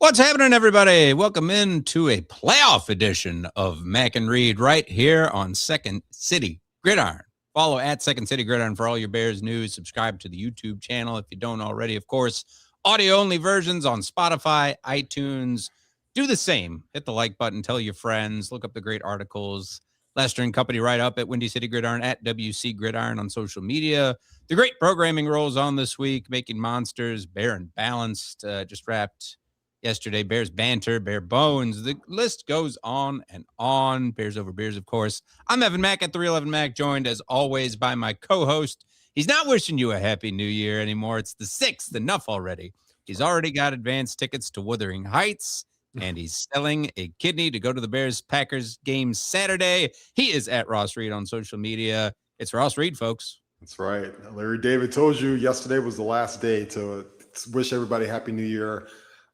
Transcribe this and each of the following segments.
What's happening, everybody? Welcome into a playoff edition of Mac and Reed right here on Second City Gridiron. Follow at Second City Gridiron for all your Bears news. Subscribe to the YouTube channel if you don't already. Of course, audio-only versions on Spotify, iTunes. Do the same. Hit the like button. Tell your friends. Look up the great articles. Lester and Company right up at Windy City Gridiron, at WC Gridiron on social media. The great programming rolls on this week, Making Monsters, Bear and Balanced, just wrapped yesterday. Bears banter, Bear bones. The list goes on and on. Bears over beers, of course. I'm Evan Mack at 311 Mac, joined as always by my co-host. He's not wishing you a happy new year anymore. It's the 6th, enough already. He's already got advance tickets to Wuthering Heights, and he's selling a kidney to go to the Bears-Packers game Saturday. He is at Ross Reed on social media. It's Ross Reed, folks. That's right. Larry David told you yesterday was the last day to wish everybody Happy New Year.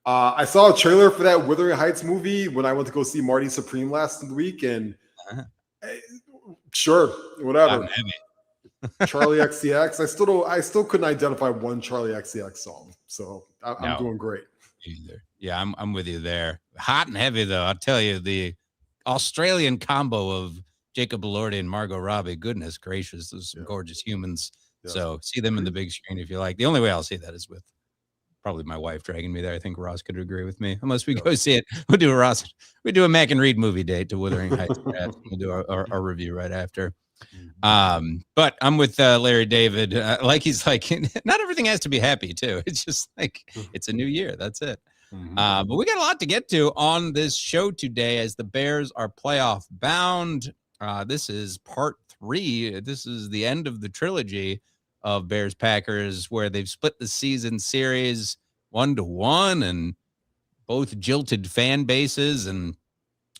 I saw a trailer for that Wuthering Heights movie when I went to go see Marty Supreme last week, and sure, whatever. Charlie XCX. I still couldn't identify one Charlie XCX song, so I'm doing great. Either. Yeah, I'm with you there. Hot and heavy though. I'll tell you, the Australian combo of Jacob Elordi and Margot Robbie. Goodness gracious, those are some gorgeous humans. Yeah. So see them in the big screen if you like. The only way I'll see that is with probably my wife dragging me there. I think Ross could agree with me. Unless we go see it, we'll do a Mac and Reed movie date to Wuthering Heights. We'll do our review right after. But I'm with Larry David. He's like, not everything has to be happy too. It's just like it's a new year. That's it. But we got a lot to get to on this show today as the Bears are playoff bound. This is part 3. This is the end of the trilogy of Bears Packers, where they've split the season series 1-1 and both jilted fan bases, and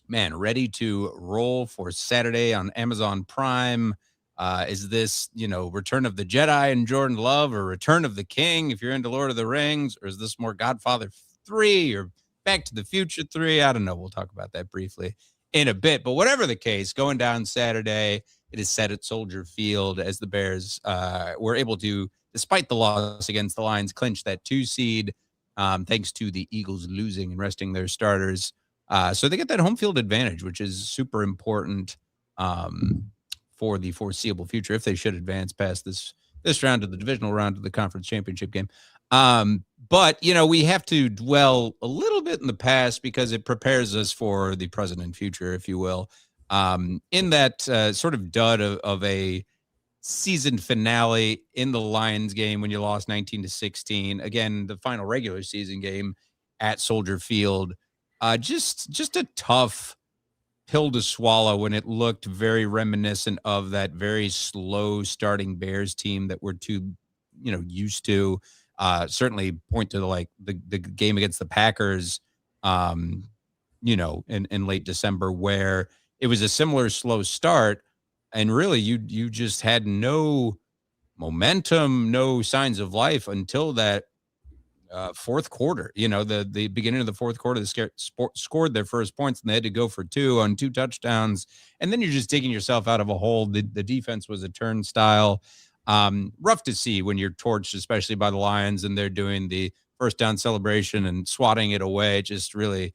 man, ready to roll for Saturday on Amazon Prime. Is this, Return of the Jedi and Jordan Love, or Return of the King if you're into Lord of the Rings, or is this more Godfather 3 or Back to the Future 3? I don't know. We'll talk about that briefly in a bit. But whatever the case, going down Saturday, it is set at Soldier Field as the Bears were able to, despite the loss against the Lions, clinch that 2 seed thanks to the Eagles losing and resting their starters. So they get that home field advantage, which is super important for the foreseeable future if they should advance past this round of the divisional round of the conference championship game. But, we have to dwell a little bit in the past because it prepares us for the present and future, if you will. In that sort of dud of a season finale in the Lions game when you lost 19-16. Again, the final regular season game at Soldier Field. Just a tough pill to swallow when it looked very reminiscent of that very slow starting Bears team that we're too, used to. Certainly point to the game against the Packers, in late December, where it was a similar slow start, and really you just had no momentum, no signs of life until that fourth quarter. The beginning of the fourth quarter, they scored their first points, and they had to go for 2 on 2 touchdowns, and then you're just digging yourself out of a hole. The defense was a turnstile. Rough to see when you're torched, especially by the Lions, and they're doing the first down celebration and swatting it away. It just really,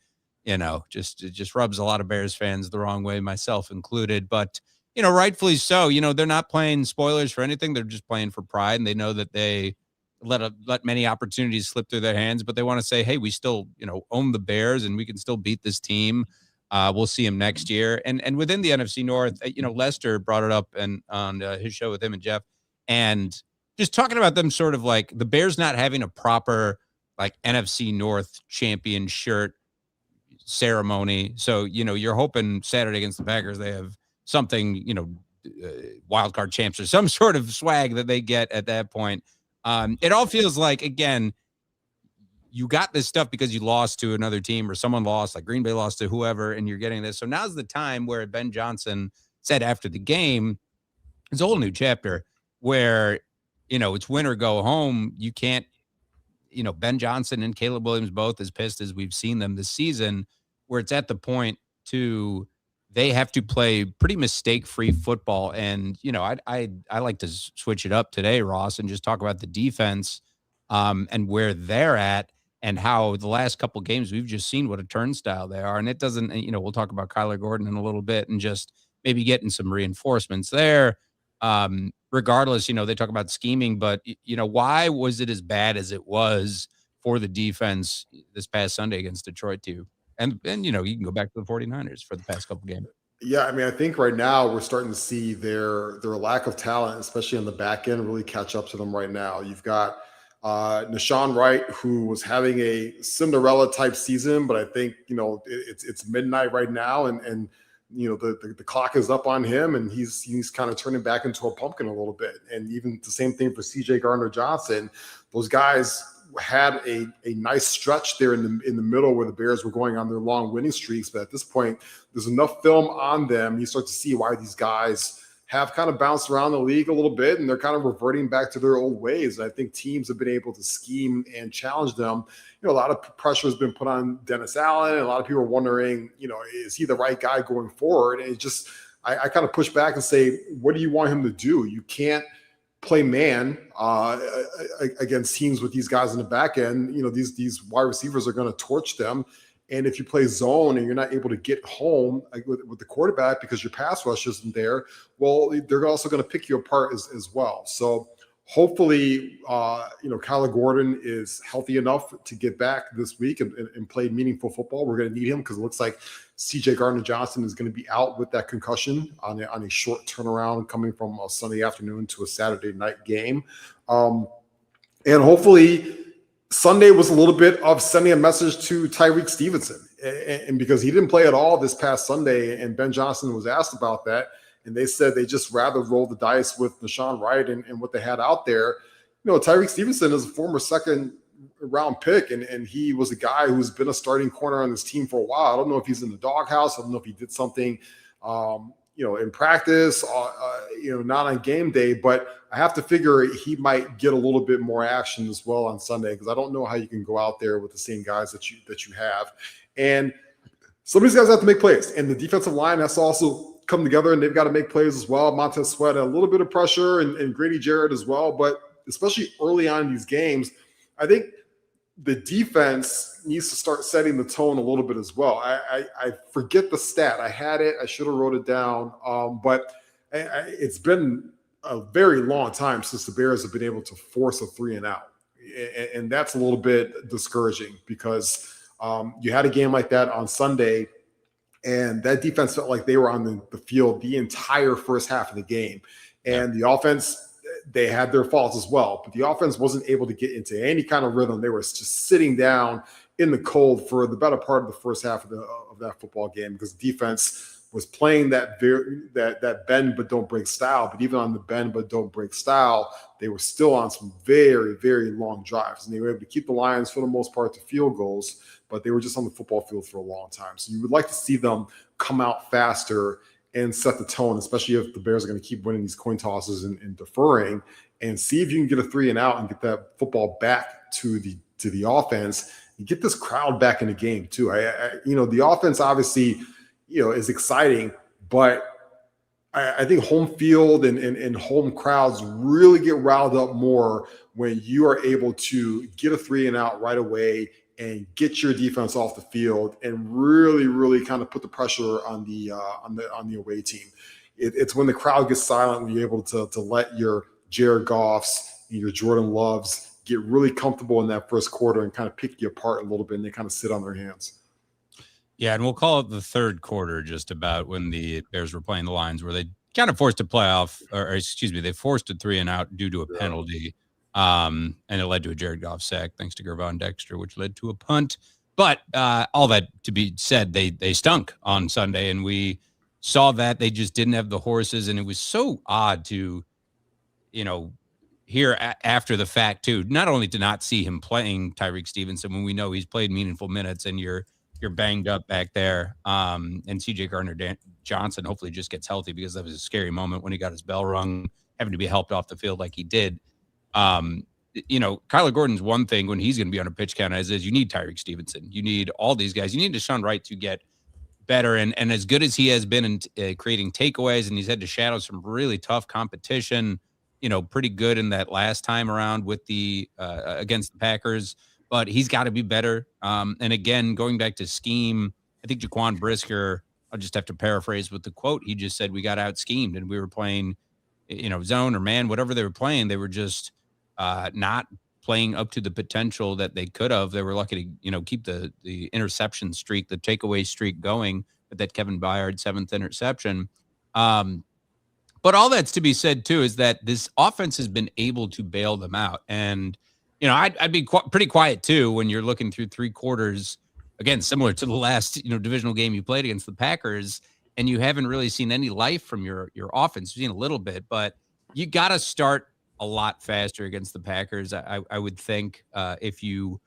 it just rubs a lot of Bears fans the wrong way, myself included. But, rightfully so. They're not playing spoilers for anything. They're just playing for pride, and they know that they let many opportunities slip through their hands, but they want to say, hey, we still, own the Bears, and we can still beat this team. We'll see him next year. And within the NFC North, Lester brought it up and on his show with him and Jeff, and just talking about them sort of like the Bears not having a proper NFC North champion shirt ceremony. So, you're hoping Saturday against the Packers, they have something, wild card champs or some sort of swag that they get at that point. It all feels like, again, you got this stuff because you lost to another team, or someone lost, like Green Bay lost to whoever, and you're getting this. So now's the time where Ben Johnson said after the game, it's a whole new chapter where, it's win or go home. You can't, Ben Johnson and Caleb Williams both as pissed as we've seen them this season, where it's at the point they have to play pretty mistake-free football. And, I like to switch it up today, Ross, and just talk about the defense and where they're at. and how the last couple games we've just seen what a turnstile they are. And it doesn't, we'll talk about Kyler Gordon in a little bit and just maybe getting some reinforcements there. Regardless, they talk about scheming, but why was it as bad as it was for the defense this past Sunday against Detroit too? And you can go back to the 49ers for the past couple games. Yeah, I mean, I think right now we're starting to see their lack of talent, especially on the back end, really catch up to them right now. You've got Nashawn Wright, who was having a Cinderella type season, but I think it's midnight right now, and the clock is up on him, and he's kind of turning back into a pumpkin a little bit. And even the same thing for CJ Gardner-Johnson. Those guys had a nice stretch there in the middle where the Bears were going on their long winning streaks, but at this point, there's enough film on them. You start to see why these guys have kind of bounced around the league a little bit, and they're kind of reverting back to their old ways. And I think teams have been able to scheme and challenge them. A lot of pressure has been put on Dennis Allen, and a lot of people are wondering, is he the right guy going forward? And it just, I kind of push back and say, what do you want him to do? You can't play man against teams with these guys in the back end. These wide receivers are going to torch them. And if you play zone and you're not able to get home with the quarterback because your pass rush isn't there, well, they're also going to pick you apart as well. So hopefully, Kyler Gordon is healthy enough to get back this week and play meaningful football. We're going to need him because it looks like CJ Gardner-Johnson is going to be out with that concussion on a short turnaround coming from a Sunday afternoon to a Saturday night game. And hopefully Sunday was a little bit of sending a message to Tyreek Stevenson, and because he didn't play at all this past Sunday, and Ben Johnson was asked about that, and they said they just rather roll the dice with Nashawn Wright and what they had out there. Tyreek Stevenson is a former second-round pick, and he was a guy who's been a starting corner on this team for a while. I don't know if he's in the doghouse. I don't know if he did something, in practice, not on game day, but I have to figure he might get a little bit more action as well on Sunday, because I don't know how you can go out there with the same guys that you have. And some of these guys have to make plays, and the defensive line has to also come together, and they've got to make plays as well. Montez Sweat had a little bit of pressure, and Grady Jarrett as well, but especially early on in these games, I think the defense needs to start setting the tone a little bit as well. I forget the stat. I had it. I should have wrote it down. But it's been a very long time since the Bears have been able to force a 3-and-out. And that's a little bit discouraging, because you had a game like that on Sunday, and that defense felt like they were on the field the entire first half of the game. And the offense, they had their faults as well, but the offense wasn't able to get into any kind of rhythm. They were just sitting down in the cold for the better part of the first half of that football game, because defense was playing that bend but don't break style. But even on the bend but don't break style, they were still on some very, very long drives, and they were able to keep the Lions for the most part to field goals, but they were just on the football field for a long time. So you would like to see them come out faster and set the tone, especially if the Bears are going to keep winning these coin tosses and deferring, and see if you can get a 3-and-out and get that football back to the offense. You get this crowd back in the game too. The offense obviously, is exciting, but I think home field and home crowds really get riled up more when you are able to get a 3-and-out right away and get your defense off the field and really, really kind of put the pressure on the away team. It's when the crowd gets silent, when you're able to let your Jared Goffs and your Jordan Loves get really comfortable in that first quarter and kind of pick you apart a little bit, and they kind of sit on their hands. Yeah, and we'll call it the third quarter, just about, when the Bears were playing the Lions, where they kind of forced a playoff, they forced a 3-and-out due to a penalty. And it led to a Jared Goff sack, thanks to Gervon Dexter, which led to a punt. But all that to be said, they stunk on Sunday, and we saw that they just didn't have the horses. And it was so odd to, hear after the fact too, not only to not see him playing Tyreek Stevenson when we know he's played meaningful minutes, and you're banged up back there. And CJ Gardner-Johnson hopefully just gets healthy, because that was a scary moment when he got his bell rung, having to be helped off the field like he did. Kyler Gordon's one thing when he's going to be on a pitch count is you need Tyreek Stevenson. You need all these guys. You need Deshaun Wright to get better. And as good as he has been in creating takeaways, and he's had to shadow some really tough competition, pretty good in that last time around with the against the Packers. but he's got to be better. And again, going back to scheme, I think Jaquan Brisker, I'll just have to paraphrase with the quote. He just said, we got out schemed and we were playing, zone or man, whatever they were playing. They were just not playing up to the potential that they could have. They were lucky to, keep the interception streak, the takeaway streak going with that Kevin Byard 7th interception. But all that's to be said too, is that this offense has been able to bail them out. And, I'd be pretty quiet too, when you're looking through 3 quarters, again, similar to the last, divisional game you played against the Packers, and you haven't really seen any life from your offense. You've seen a little bit, but you got to start a lot faster against the Packers. I would think, if you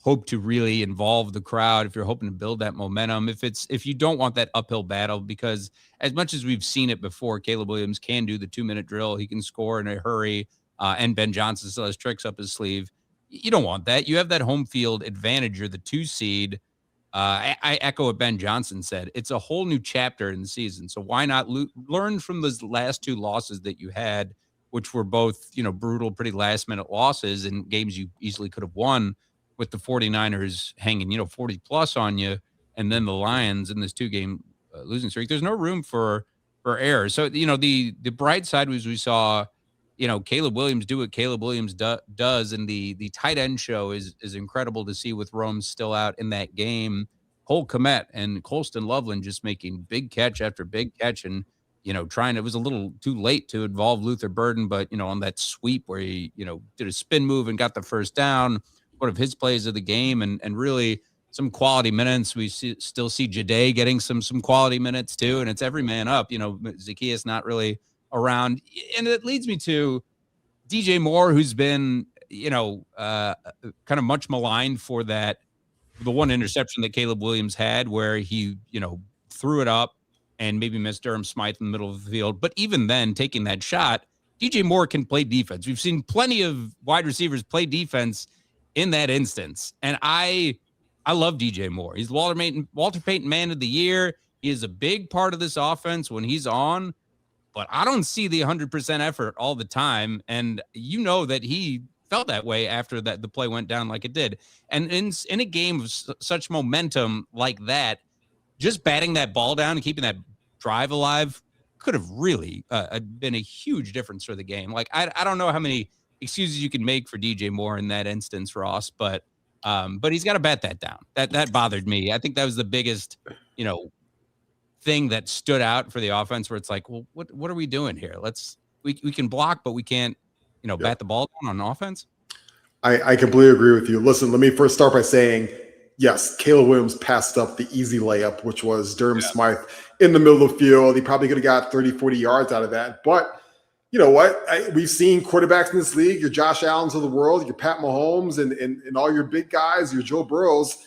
hope to really involve the crowd, if you're hoping to build that momentum, if you don't want that uphill battle, because as much as we've seen it before, Caleb Williams can do the 2-minute drill. He can score in a hurry, and Ben Johnson still has tricks up his sleeve. You don't want that. You have that home field advantage. You're the 2 seed. I echo what Ben Johnson said. It's a whole new chapter in the season. So why not learn from those last 2 losses that you had, which were both, brutal, pretty last minute losses and games you easily could have won, with the 49ers hanging, 40 plus on you, and then the Lions in this 2-game losing streak. There's no room for error. So, the bright side was we saw, Caleb Williams do what Caleb Williams does. And the tight end show is incredible to see, with Rome still out in that game. Cole Kmet and Colston Loveland just making big catch after big catch, and, it was a little too late to involve Luther Burden, but, on that sweep where he, did a spin move and got the first down, one of his plays of the game, and really some quality minutes. We still see Jade getting some quality minutes too, and it's every man up. Zacchaeus not really around, and it leads me to DJ Moore, who's been kind of much maligned for the one interception that Caleb Williams had, where he threw it up and maybe missed Durham Smythe in the middle of the field. But even then, taking that shot, DJ Moore can play defense. We've seen plenty of wide receivers play defense in that instance. And I love DJ Moore. He's Walter Payton Man of the Year. He is a big part of this offense when he's on, but I don't see the 100% effort all the time. And that he felt that way after the play went down like it did. And in a game of such momentum like that, just batting that ball down and keeping that drive alive could have really been a huge difference for the game. Like, I don't know how many excuses you can make for DJ Moore in that instance, Ross, but he's got to bat that down. That bothered me. I think that was the biggest, thing that stood out for the offense, where it's like, well, what are we doing here? We can block, but we can't, bat the ball down on offense. I completely agree with you. Listen, let me first start by saying, yes, Caleb Williams passed up the easy layup, which was Durham Smythe in the middle of the field. He probably could have got 30, 40 yards out of that. But you know what? We've seen quarterbacks in this league, your Josh Allens of the world, your Pat Mahomes, and all your big guys, your Joe Burrows,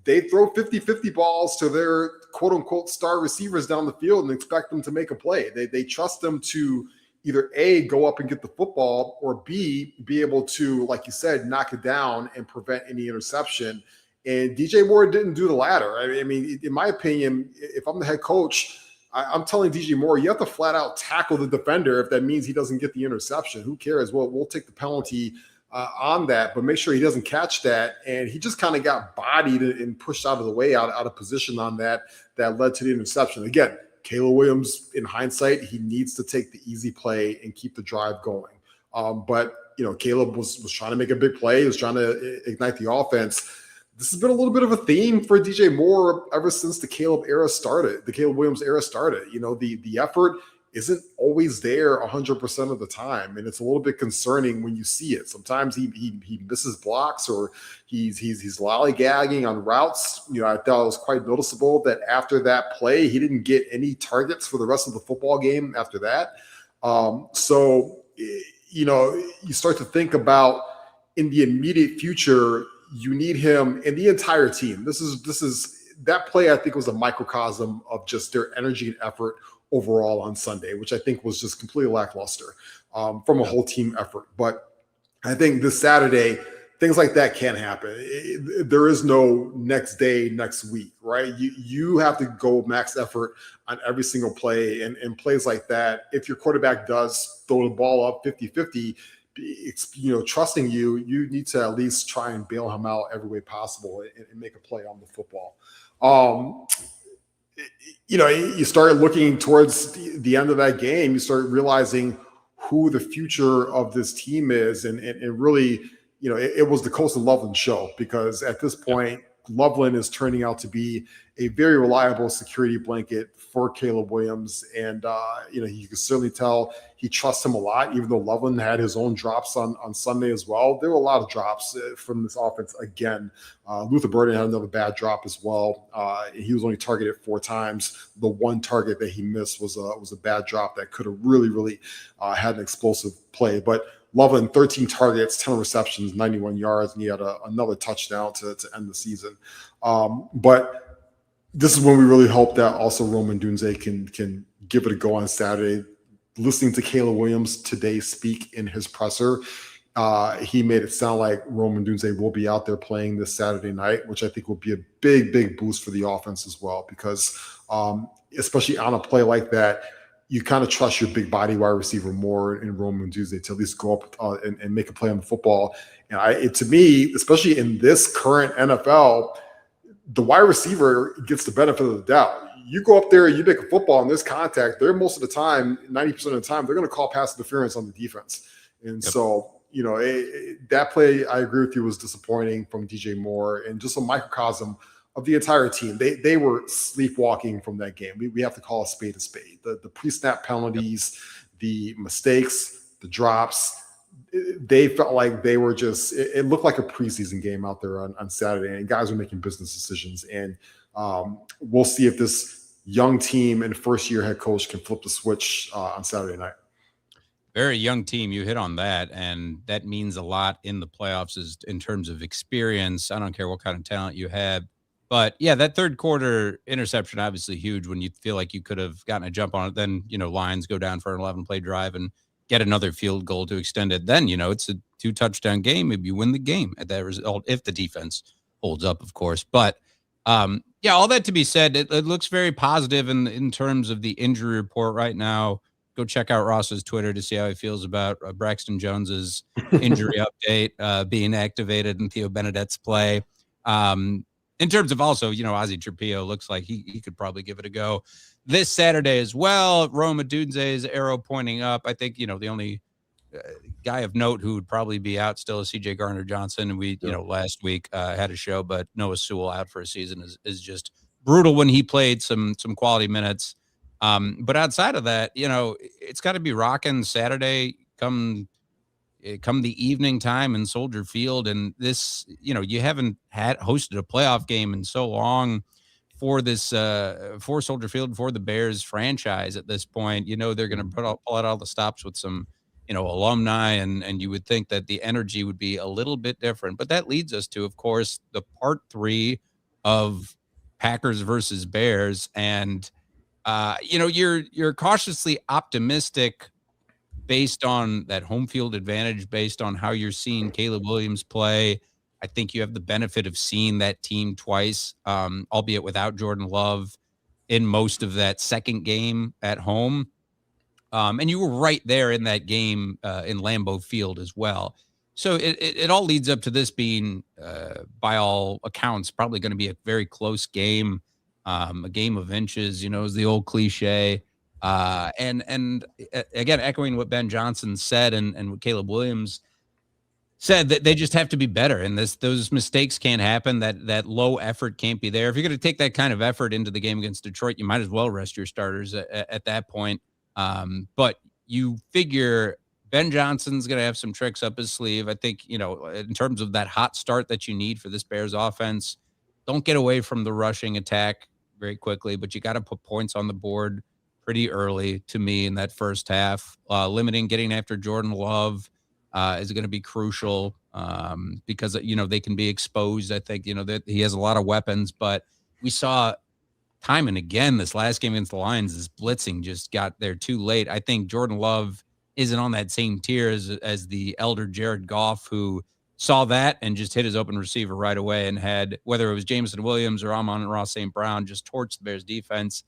they throw 50-50 balls to their quote-unquote star receivers down the field and expect them to make a play. They trust them to either A, go up and get the football, or B, be able to, like you said, knock it down and prevent any interception. And DJ Moore didn't do the latter. I mean, in my opinion, if I'm the head coach, I'm telling DJ Moore, you have to flat out tackle the defender if that means he doesn't get the interception. Who cares? Well, we'll take the penalty on that, but make sure he doesn't catch that. And he just kind of got bodied and pushed out of the way, out of position on that led to the interception. Again, Caleb Williams, in hindsight, he needs to take the easy play and keep the drive going. But Caleb was trying to make a big play. He was trying to ignite the offense. This has been a little bit of a theme for DJ Moore ever since the Caleb Williams era started. The effort isn't always there 100% of the time, and it's a little bit concerning when you see it. Sometimes he misses blocks, or he's lollygagging on routes. I thought it was quite noticeable that after that play, he didn't get any targets for the rest of the football game after that. So you start to think about, in the immediate future, you need him and the entire team. This is that play, I think, was a microcosm of just their energy and effort overall on Sunday, which I think was just completely lackluster from a whole team effort. But I think this Saturday, things like that can't happen. There is no next day, next week, right? You have to go max effort on every single play, and plays like that. If your quarterback does throw the ball up 50-50, trusting you, you need to at least try and bail him out every way possible and make a play on the football. You start looking towards the end of that game, you start realizing who the future of this team is. And really, it was the Coastal Loveland show, because at this point, Loveland is turning out to be a very reliable security blanket for Caleb Williams. And, you can certainly tell he trusts him a lot, even though Loveland had his own drops on Sunday as well. There were a lot of drops from this offense again. Luther Burden had another bad drop as well. He was only targeted 4 times. The one target that he missed was a bad drop that could have really had an explosive play. But Loveland, 13 targets, 10 receptions, 91 yards, and he had another touchdown to end the season. But this is when we really hope that also Roman Dunze can give it a go on Saturday. Listening to Caleb Williams today speak in his presser, he made it sound like Roman Dunze will be out there playing this Saturday night, which I think will be a big boost for the offense as well, because especially on a play like that, you kind of trust your big body wide receiver more in Roman Dunze to at least go up and make a play on the football. And to me, especially in this current NFL, the wide receiver gets the benefit of the doubt. You go up there, you make a football in this contact, they're most of the time, 90% of the time, they're going to call pass interference on the defense. And so, that play, I agree with you, was disappointing from DJ Moore, and just a microcosm of the entire team. They were sleepwalking from that game. We have to call a spade a spade. The pre-snap penalties, the mistakes, the drops, they felt like they were just – it looked like a preseason game out there on Saturday, and guys were making business decisions. And we'll see if this young team and first-year head coach can flip the switch on Saturday night. Very young team. You hit on that, and that means a lot in the playoffs in terms of experience. I don't care what kind of talent you have. But yeah, that third quarter interception, obviously huge when you feel like you could have gotten a jump on it. Then, Lions go down for an 11-play drive and get another field goal to extend it. Then, it's a 2-touchdown game. Maybe you win the game at that result, if the defense holds up, of course. But all that to be said, it looks very positive in terms of the injury report right now. Go check out Ross's Twitter to see how he feels about Braxton Jones's injury update being activated in Theo Benedette's play. In terms of also, Ozzie Trapillo looks like he could probably give it a go this Saturday as well. Roma Dunze's arrow pointing up. I think, the only guy of note who would probably be out still is CJ Gardner-Johnson. And we, last week had a show, but Noah Sewell out for a season is just brutal when he played some quality minutes. But outside of that, it's got to be rocking Saturday come the evening time in Soldier Field. And this, you haven't hosted a playoff game in so long for this, for Soldier Field, for the Bears franchise at this point. They're going to pull out all the stops with some, alumni, and you would think that the energy would be a little bit different. But that leads us to, of course, the part 3 of Packers versus Bears. And, you're cautiously optimistic based on that home field advantage, based on how you're seeing Caleb Williams play. I think you have the benefit of seeing that team twice, albeit without Jordan Love in most of that second game at home. And you were right there in that game in Lambeau Field as well. So it all leads up to this being, by all accounts, probably going to be a very close game, a game of inches, is the old cliche. And again, echoing what Ben Johnson said and what Caleb Williams said, that they just have to be better. And those mistakes can't happen. That low effort can't be there. If you're going to take that kind of effort into the game against Detroit, you might as well rest your starters at that point. But you figure Ben Johnson's going to have some tricks up his sleeve. I think, in terms of that hot start that you need for this Bears offense, don't get away from the rushing attack very quickly, but you got to put points on the board pretty early, to me, in that first half. Limiting getting after Jordan Love is going to be crucial because, they can be exposed. I think, that he has a lot of weapons, but we saw time and again this last game against the Lions, this blitzing just got there too late. I think Jordan Love isn't on that same tier as the elder Jared Goff, who saw that and just hit his open receiver right away and had, whether it was Jameson Williams or Amon-Ra St. Brown, just torched the Bears defense.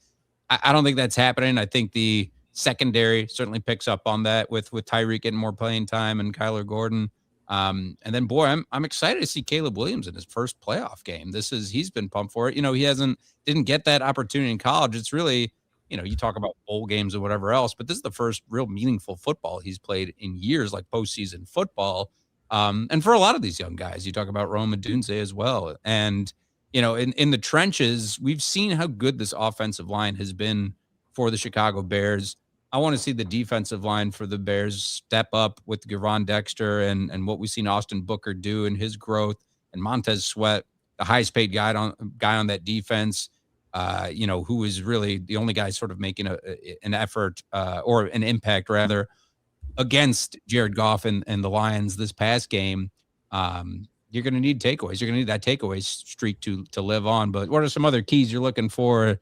I don't think that's happening. I think the secondary certainly picks up on that with Tyreek getting more playing time and Kyler Gordon. And then, boy, I'm excited to see Caleb Williams in his first playoff game. He's been pumped for it. He didn't get that opportunity in college. It's really, you talk about bowl games or whatever else, but this is the first real meaningful football he's played in years, like postseason football. And for a lot of these young guys, you talk about Rome Odunze as well. And, in the trenches, we've seen how good this offensive line has been for the Chicago Bears. I want to see the defensive line for the Bears step up with Gervon Dexter and what we've seen Austin Booker do in his growth, and Montez Sweat, the highest paid guy on that defense, who is really the only guy sort of making an effort or an impact rather against Jared Goff and the Lions this past game. You're going to need takeaways. You're going to need that takeaway streak to live on. But what are some other keys you're looking for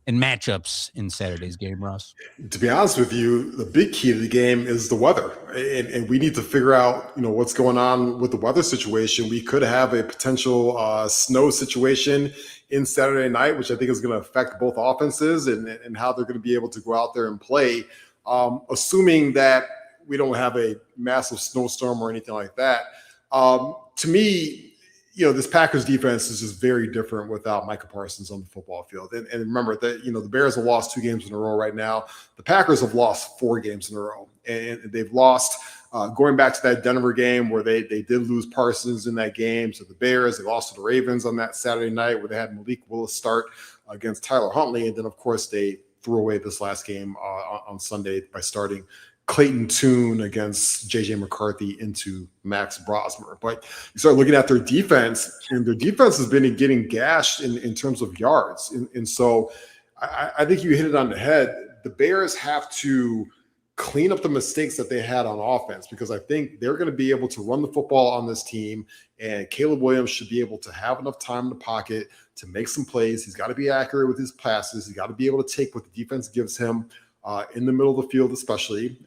in matchups in Saturday's game, Russ? To be honest with you, the big key to the game is the weather. And we need to figure out, what's going on with the weather situation. We could have a potential snow situation in Saturday night, which I think is going to affect both offenses and how they're going to be able to go out there and play, assuming that we don't have a massive snowstorm or anything like that. To me, this Packers defense is just very different without Micah Parsons on the football field. And remember that, the Bears have lost 2 games in a row right now. The Packers have lost 4 games in a row. And they've lost, going back to that Denver game where they did lose Parsons in that game. So the Bears, they lost to the Ravens on that Saturday night where they had Malik Willis start against Tyler Huntley. And then, of course, they threw away this last game on Sunday by starting Clayton Tune against J.J. McCarthy into Max Brosmer. But you start looking at their defense, and their defense has been getting gashed in terms of yards. And so I think you hit it on the head. The Bears have to clean up the mistakes that they had on offense, because I think they're going to be able to run the football on this team, and Caleb Williams should be able to have enough time in the pocket to make some plays. He's got to be accurate with his passes. He's got to be able to take what the defense gives him in the middle of the field, especially,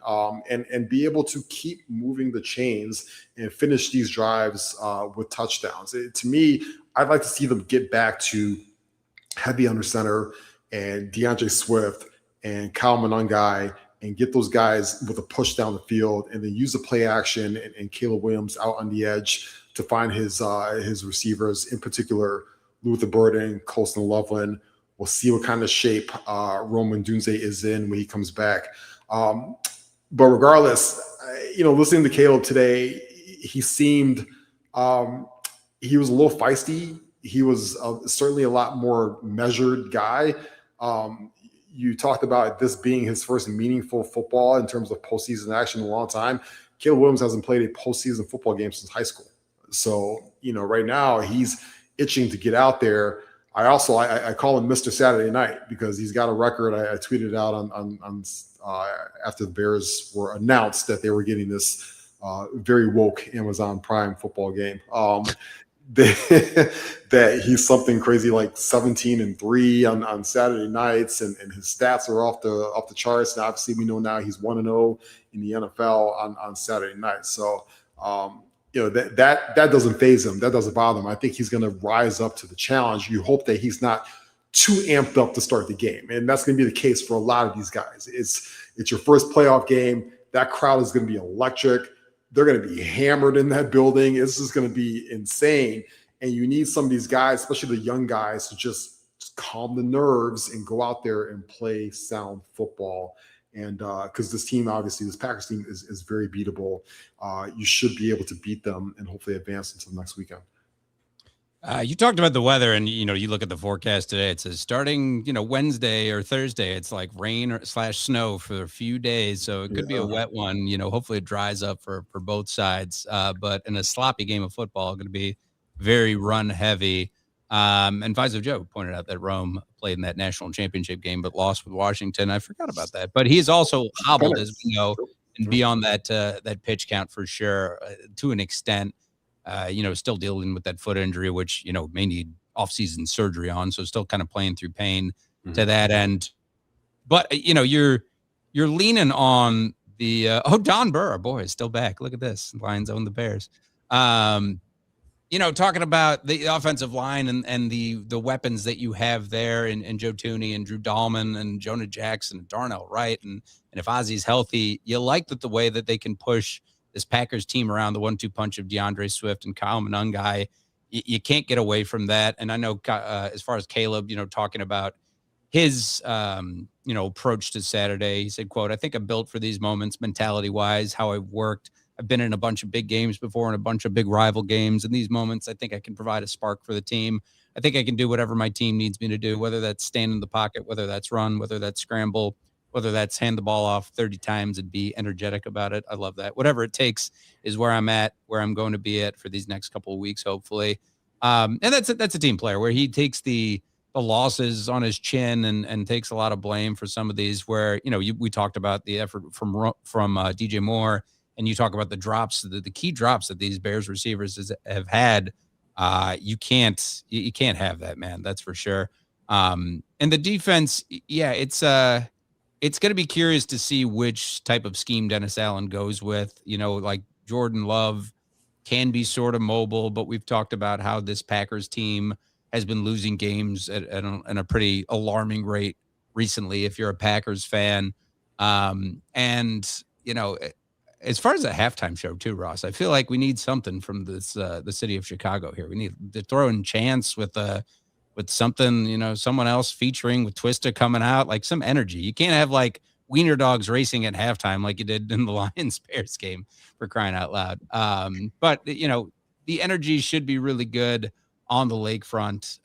and be able to keep moving the chains and finish these drives with touchdowns. To me, I'd like to see them get back to heavy under center and DeAndre Swift and Kyle Monangai, and get those guys with a push down the field, and then use the play action and Caleb Williams out on the edge to find his receivers, in particular Luther Burden, Colston Loveland. We'll see what kind of shape Roman Dunze is in when he comes back. But regardless, listening to Caleb today, he seemed he was a little feisty. He was certainly a lot more measured guy. You talked about this being his first meaningful football in terms of postseason action in a long time. Caleb Williams hasn't played a postseason football game since high school. So, right now he's itching to get out there. I call him Mr. Saturday Night because he's got a record. I tweeted out on after the Bears were announced that they were getting this very woke Amazon Prime football game. That he's something crazy like 17-3 on Saturday nights, and his stats are off the charts. And obviously, we know now he's 1-0 in the NFL on Saturday night. So. That doesn't faze him. That doesn't bother him. I think he's going to rise up to the challenge. You hope that he's not too amped up to start the game. And that's going to be the case for a lot of these guys. It's your first playoff game. That crowd is going to be electric. They're going to be hammered in that building. It's just going to be insane. And you need some of these guys, especially the young guys, to just calm the nerves and go out there and play sound football. And because this team, obviously, this Packers team is very beatable. You should be able to beat them and hopefully advance until next weekend. You talked about the weather, and you look at the forecast today. It says starting Wednesday or Thursday, it's like rain or /snow for a few days, so it could be a wet one. Hopefully it dries up for both sides. But in a sloppy game of football, going to be very run heavy. And Vizo Joe pointed out that Rome played in that national championship game, but lost with Washington. I forgot about that. But he's also hobbled, as we know, and beyond that pitch count for sure, to an extent. Still dealing with that foot injury, which may need off-season surgery on. So still kind of playing through pain to that end. But you're leaning on the Don Burr, boy, is still back. Look at this. Lions own the Bears. talking about the offensive line and the weapons that you have there, and Joe Thuney and Drew Dahlman and Jonah Jackson and Darnell Wright, and if Ozzy's healthy, you like the way that they can push this Packers team around, the 1-2 punch of DeAndre Swift and Kyle Monangai. You can't get away from that. And I know as far as Caleb, talking about his approach to Saturday, he said, quote, "I think I'm built for these moments mentality wise, how I've worked. I've been in a bunch of big games before and a bunch of big rival games. In these moments, I think I can provide a spark for the team. I think I can do whatever my team needs me to do, whether that's stand in the pocket, whether that's run, whether that's scramble, whether that's hand the ball off 30 times and be energetic about it. I love that. Whatever it takes is where I'm at, where I'm going to be at for these next couple of weeks, hopefully." And that's a team player where he takes the losses on his chin and takes a lot of blame for some of these where, we talked about the effort from DJ Moore, and you talk about the drops, the key drops that these Bears receivers have had. You can't have that, man. That's for sure. And the defense, yeah, it's going to be curious to see which type of scheme Dennis Allen goes with. Like Jordan Love can be sort of mobile, but we've talked about how this Packers team has been losing games at a pretty alarming rate recently, if you're a Packers fan. And, as far as a halftime show too, Ross, I feel like we need something from this, the city of Chicago here. We need to throw in Chance with something, someone else featuring with Twista coming out, like some energy. You can't have like wiener dogs racing at halftime like you did in the Lions Bears game, for crying out loud. But the energy should be really good on the lakefront.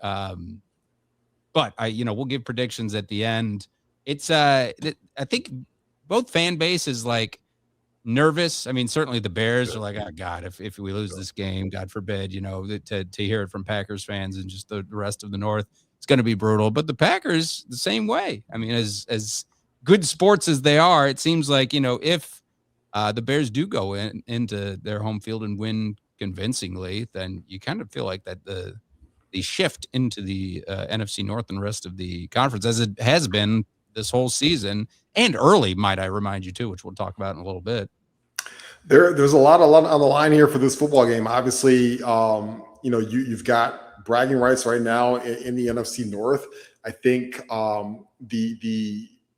But we'll give predictions at the end. It's I think both fan bases like nervous. I mean, certainly the Bears are like, oh God, if we lose this game, God forbid, to hear it from Packers fans and just the rest of the North, it's going to be brutal. But the Packers, the same way. I mean, as good sports as they are, it seems like, if the Bears do go into their home field and win convincingly, then you kind of feel like that the shift into the NFC North and the rest of the conference, as it has been this whole season and early, might I remind you too, which we'll talk about in a little bit. There's a lot on the line here for this football game. Obviously, you've got bragging rights right now in the NFC North. I think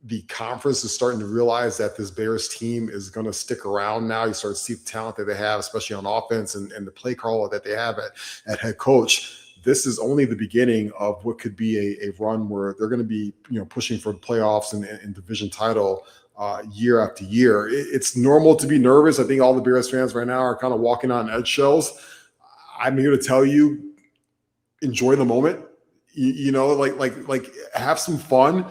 the conference is starting to realize that this Bears team is going to stick around now. You start to see the talent that they have, especially on offense, and the play caller that they have at head coach. This is only the beginning of what could be a run where they're going to be, pushing for playoffs and division title year after year. It's normal to be nervous. I think all the Bears fans right now are kind of walking on eggshells. I'm here to tell you, enjoy the moment. Like have some fun.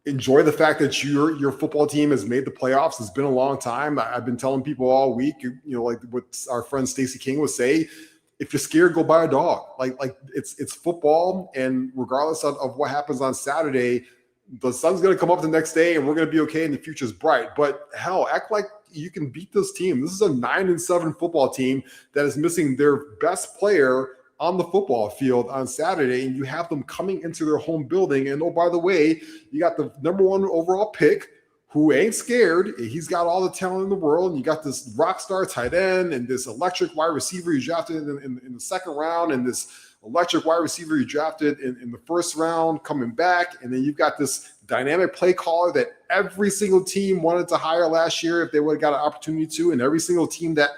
Enjoy the fact that your football team has made the playoffs. It's been a long time. I've been telling people all week, like what our friend Stacey King would say, if you're scared, go buy a dog. Like it's football, and regardless of what happens on Saturday, the sun's going to come up the next day, and we're going to be okay, and the future's bright. But hell, act like you can beat this team. This is a 9-7 football team that is missing their best player on the football field on Saturday, and you have them coming into their home building. And oh, by the way, you got the number 1 overall pick, who ain't scared. He's got all the talent in the world. And you got this rock star tight end and this electric wide receiver you drafted in the second round, and this electric wide receiver you drafted in the first round coming back. And then you've got this dynamic play caller that every single team wanted to hire last year if they would have got an opportunity to. And every single team that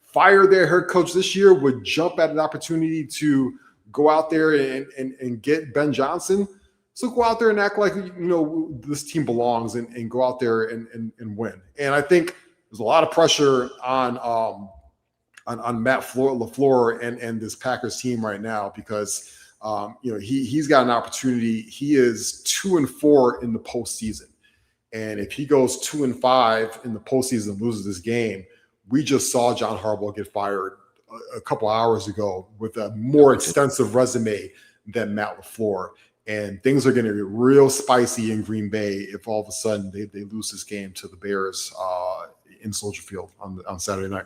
fired their head coach this year would jump at an opportunity to go out there and get Ben Johnson. So go out there and act like, this team belongs and go out there and win. And I think there's a lot of pressure on Matt LaFleur and this Packers team right now because, he's got an opportunity. He is 2-4 in the postseason. And if he goes 2-5 in the postseason and loses this game, we just saw John Harbaugh get fired a couple hours ago with a more extensive resume than Matt LaFleur. And things are going to get real spicy in Green Bay if all of a sudden they lose this game to the Bears in Soldier Field on Saturday night.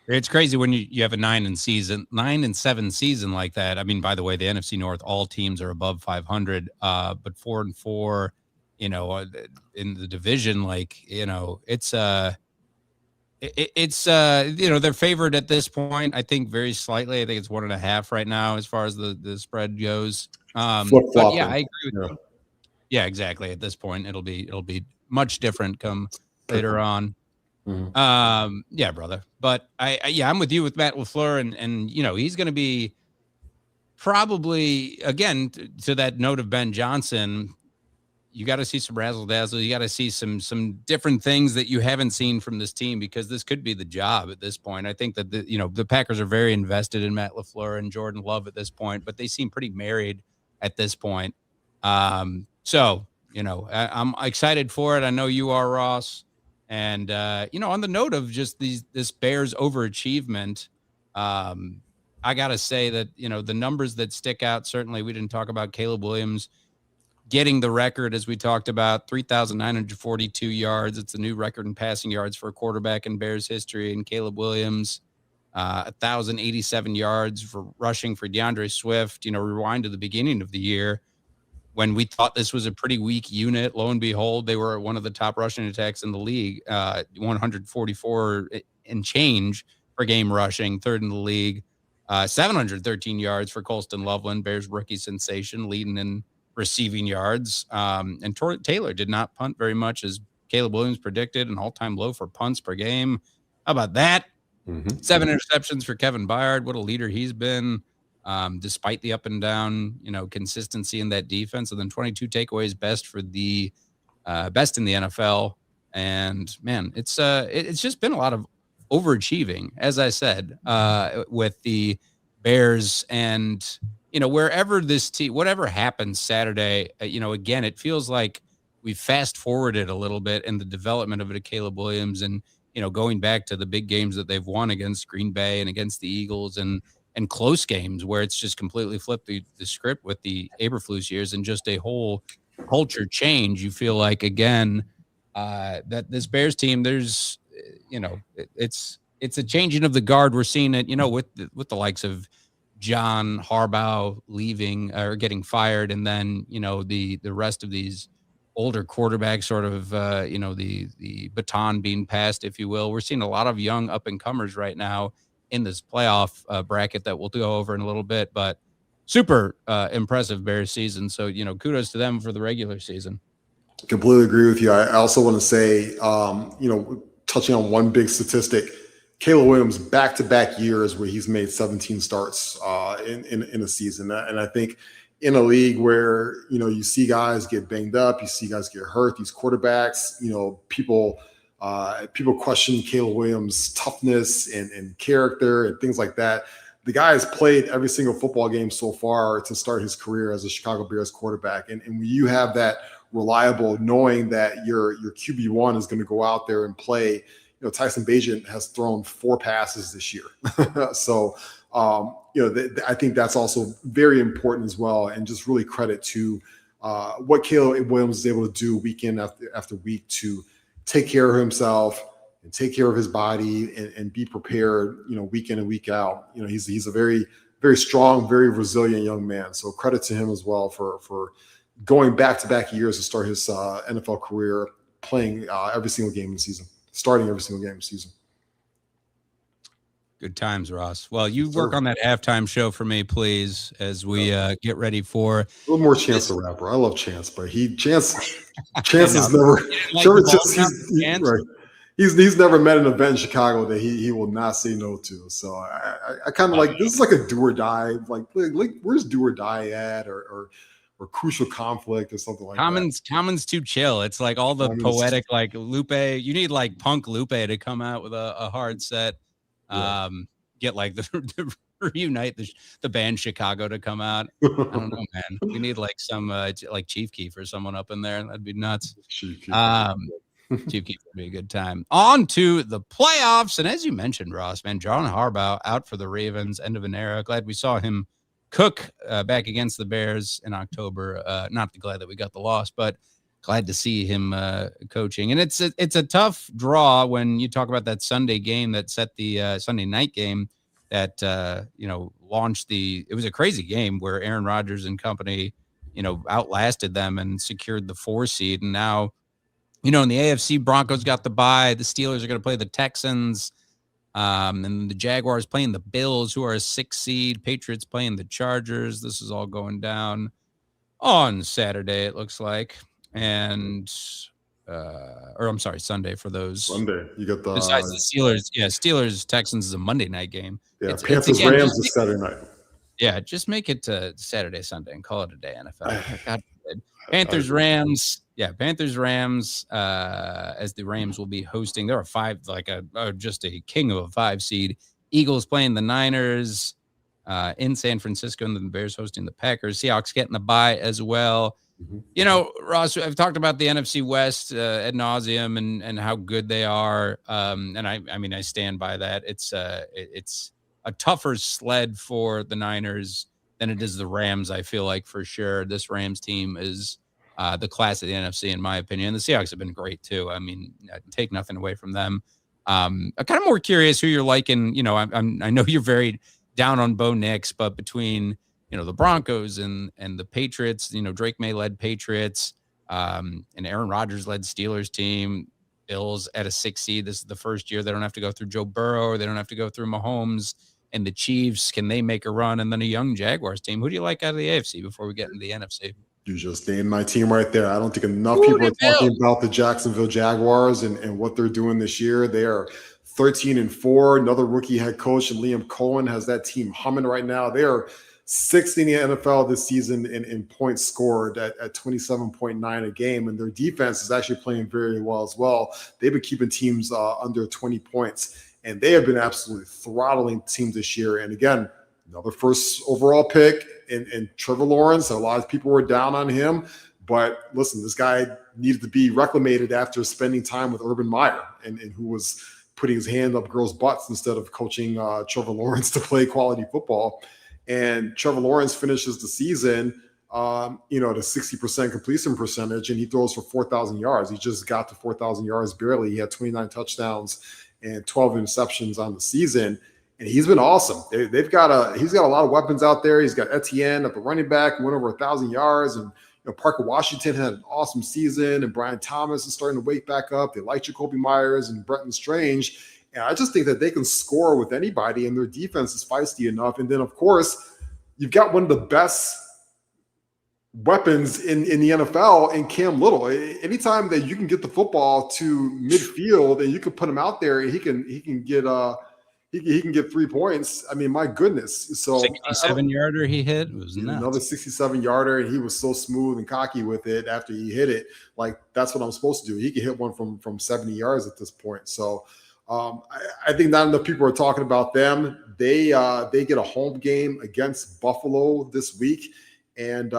It's crazy when you have a 9-7 season like that. I mean, by the way, the NFC North, all teams are above 500, but 4-4, in the division, it's It's they're favored at this point. I think very slightly. I think it's 1.5 right now as far as the spread goes. But yeah, I agree with you. Yeah, exactly. At this point, it'll be much different come later on. Yeah, brother. But I'm with you with Matt LaFleur, and he's going to be probably, again, to that note of Ben Johnson. You got to see some razzle dazzle. You got to see some different things that you haven't seen from this team, because this could be the job at this point. I think that the Packers are very invested in Matt LaFleur and Jordan Love at this point, but they seem pretty married at this point. So I'm excited for it. I know you are, Ross. And on the note of just this Bears overachievement, I got to say that the numbers that stick out. Certainly, we didn't talk about Caleb Williams getting the record, as we talked about, 3,942 yards. It's a new record in passing yards for a quarterback in Bears history. And Caleb Williams, 1,087 yards for rushing for DeAndre Swift. Rewind to the beginning of the year when we thought this was a pretty weak unit. Lo and behold, they were one of the top rushing attacks in the league, 144 and change per game rushing, third in the league. 713 yards for Colston Loveland, Bears rookie sensation, leading in receiving yards. And Taylor did not punt very much, as Caleb Williams predicted, an all-time low for punts per game. How about that? 7 interceptions for Kevin Byard. What a leader he's been, despite the up and down, consistency in that defense. And then 22 takeaways, best in the NFL. And man, it's just been a lot of overachieving, as I said, with the Bears. And wherever this team, whatever happens Saturday, again, it feels like we fast forwarded a little bit in the development of it, Caleb Williams, and going back to the big games that they've won against Green Bay and against the Eagles, and close games where it's just completely flipped the script with the Eberflus years, and just a whole culture change. You feel like, again, that this Bears team, there's it's a changing of the guard. We're seeing it, with the likes of John Harbaugh leaving or getting fired, and then the rest of these older quarterbacks, sort of the baton being passed, if you will. We're seeing a lot of young up and comers right now in this playoff bracket that we'll go over in a little bit, but super impressive Bears season. So kudos to them for the regular season. Completely agree with you. I also want to say, touching on one big statistic, Caleb Williams back-to-back years where he's made 17 starts in a season. And I think in a league where, you see guys get banged up, you see guys get hurt, these quarterbacks, people question Caleb Williams' toughness and character and things like that. The guy has played every single football game so far to start his career as a Chicago Bears quarterback. And when you have that reliable, knowing that your QB1 is going to go out there and play, Tyson Bagent has thrown 4 passes this year. So, I think that's also very important as well. And just really credit to what Caleb Williams is able to do week in after week to take care of himself and take care of his body and be prepared, week in and week out. He's a very, very strong, very resilient young man. So credit to him as well for going back-to-back years to start his NFL career, playing every single game in the season. Starting every single game of the season. Good times, Ross. Well, you work on that halftime show for me, please, as we get ready for a little more Chance the Rapper. I love Chance, but Chance has never. He's never met an event in Chicago that he will not say no to. So I kind of like, this is like a do or die. Like where's do or die at, or crucial conflict or something like that. Common's too chill. It's like all the poetic, like Lupe. You need like Punk Lupe to come out with a hard set. Get like the reunite the band Chicago to come out. I don't know, man. We need like some like Chief Keef or someone up in there. That'd be nuts. Chief Keef would be a good time. On to the playoffs, and as you mentioned, Ross, man, John Harbaugh out for the Ravens, end of an era. Glad we saw him cook back against the Bears in October. Not glad that we got the loss, but glad to see him coaching. And it's a tough draw when you talk about that Sunday game that set the Sunday night game that launched it was a crazy game where Aaron Rodgers and company outlasted them and secured the 4 seed. And now In the AFC, Broncos got the bye. The Steelers are going to play the Texans. And the Jaguars playing the Bills, who are a 6 seed. Patriots playing the Chargers. This is all going down on Saturday, it looks like. And Sunday for those. Sunday. You got the besides the Steelers. Yeah, Steelers Texans is a Monday night game. Yeah, Panthers Rams is Saturday night. Yeah, just make it to Saturday, Sunday, and call it a day, NFL. God forbid. Panthers Rams. Yeah, Panthers Rams. As the Rams will be hosting. There are just a king of a 5 seed. Eagles playing the Niners in San Francisco, and then the Bears hosting the Packers. Seahawks getting the bye as well. Ross, I've talked about the NFC West ad nauseum and how good they are. And I stand by that. It's a tougher sled for the Niners than it is the Rams. I feel like for sure this Rams team is the class of the NFC, in my opinion. The Seahawks have been great too. Take nothing away from them. I'm kind of more curious who you're liking. I know you're very down on Bo Nix, but between the Broncos and the Patriots, Drake May led Patriots, and Aaron Rodgers led Steelers team, Bills at a 6 seed. This is the first year they don't have to go through Joe Burrow, or they don't have to go through Mahomes. And the Chiefs, can they make a run? And then a young Jaguars team. Who do you like out of the AFC before we get into the NFC? You just named my team right there. I don't think enough people are talking about the Jacksonville Jaguars and what they're doing this year. They are 13-4. Another rookie head coach, and Liam Cohen has that team humming right now. They are 6th in the NFL this season in points scored at 27.9 a game. And their defense is actually playing very well as well. They've been keeping teams under 20 points. And they have been absolutely throttling teams this year. And again, another first overall pick in Trevor Lawrence. A lot of people were down on him. But listen, this guy needed to be reclamated after spending time with Urban Meyer, and who was putting his hand up girls' butts instead of coaching Trevor Lawrence to play quality football. And Trevor Lawrence finishes the season at a 60% completion percentage, and he throws for 4,000 yards. He just got to 4,000 yards barely. He had 29 touchdowns and 12 interceptions on the season. And he's been awesome. He's got a lot of weapons out there. He's got Etienne at the running back, went over 1,000 yards. And Parker Washington had an awesome season. And Brian Thomas is starting to wake back up. They like Jacoby Myers and Brenton Strange. And I just think that they can score with anybody, and their defense is feisty enough. And then, of course, you've got one of the best weapons in the NFL in Cam Little. Anytime that you can get the football to midfield and you can put him out there, and he can get 3 points. I mean, my goodness. So 67-yarder he hit. It was nuts. Another 67-yarder, and he was so smooth and cocky with it after he hit it. Like, that's what I'm supposed to do. He can hit one from 70 yards at this point. So I think not enough people are talking about them. They get a home game against Buffalo this week. And it's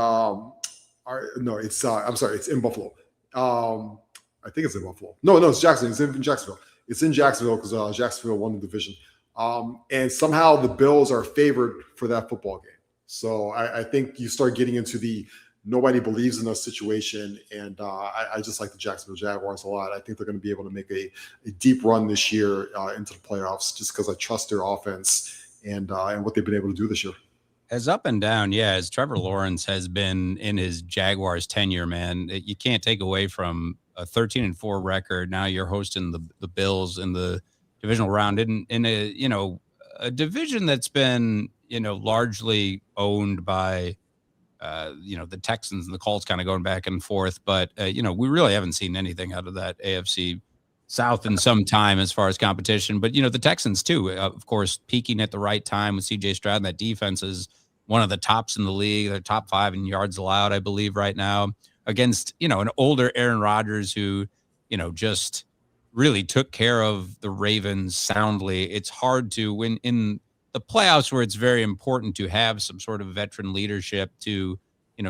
in Buffalo. I think it's in Buffalo. No, it's Jacksonville. It's in Jacksonville. It's in Jacksonville because Jacksonville won the division. And somehow the Bills are favored for that football game. So I think you start getting into the nobody believes in us situation. And I just like the Jacksonville Jaguars a lot. I think they're going to be able to make a deep run this year into the playoffs, just because I trust their offense and what they've been able to do this year. As up and down, as Trevor Lawrence has been in his Jaguars tenure, man, you can't take away from a 13-4 record. Now you're hosting the Bills in the divisional round in a division that's been, largely owned by, the Texans and the Colts, kind of going back and forth. But, we really haven't seen anything out of that AFC South in some time as far as competition. But, the Texans, too, of course, peaking at the right time with C.J. Stroud. And that defense is one of the tops in the league. They're top 5 in yards allowed, I believe, right now, against, an older Aaron Rodgers who, just really took care of the Ravens soundly. It's hard to win in the playoffs, where it's very important to have some sort of veteran leadership to,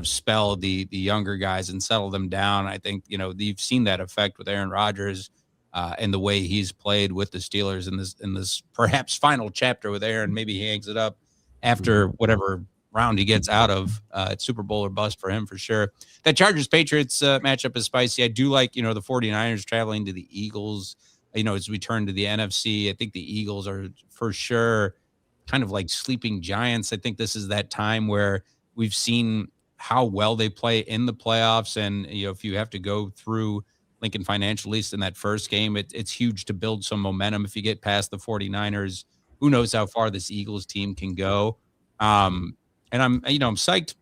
spell the younger guys and settle them down. I think, you've seen that effect with Aaron Rodgers and the way he's played with the Steelers in this perhaps final chapter with Aaron. Maybe he hangs it up after whatever round he gets out of. It's Super Bowl or bust for him for sure. That Chargers-Patriots matchup is spicy. I do like, the 49ers traveling to the Eagles, as we turn to the NFC. I think the Eagles are for sure kind of like sleeping giants. I think this is that time where we've seen how well they play in the playoffs. And, if you have to go through Lincoln Financial, at least in that first game. It's huge to build some momentum. If you get past the 49ers, who knows how far this Eagles team can go. And I'm psyched.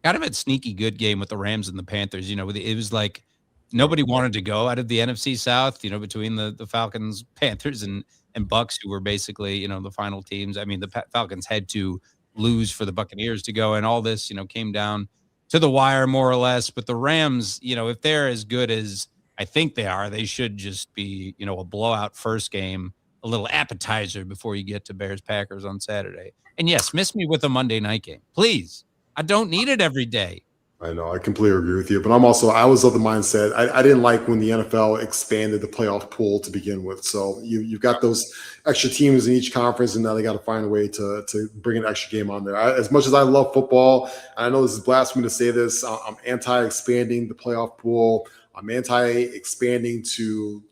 Kind of a sneaky good game with the Rams and the Panthers. It was like nobody wanted to go out of the NFC South, between the Falcons, Panthers, and Bucks, who were basically, the final teams. I mean, the Falcons had to lose for the Buccaneers to go, and all this, came down to the wire more or less. But the Rams, if they're as good as I think they are, they should just be, a blowout first game, a little appetizer before you get to Bears Packers on Saturday. And yes, miss me with a Monday night game, please. I don't need it every day. I know, I completely agree with you, but I was of the mindset, I didn't like when the NFL expanded the playoff pool to begin with. So you've got those extra teams in each conference, and now they got to find a way to bring an extra game on there. As much as I love football, and I know this is blasphemy to say this, I'm anti-expanding the playoff pool. I'm anti-expanding to,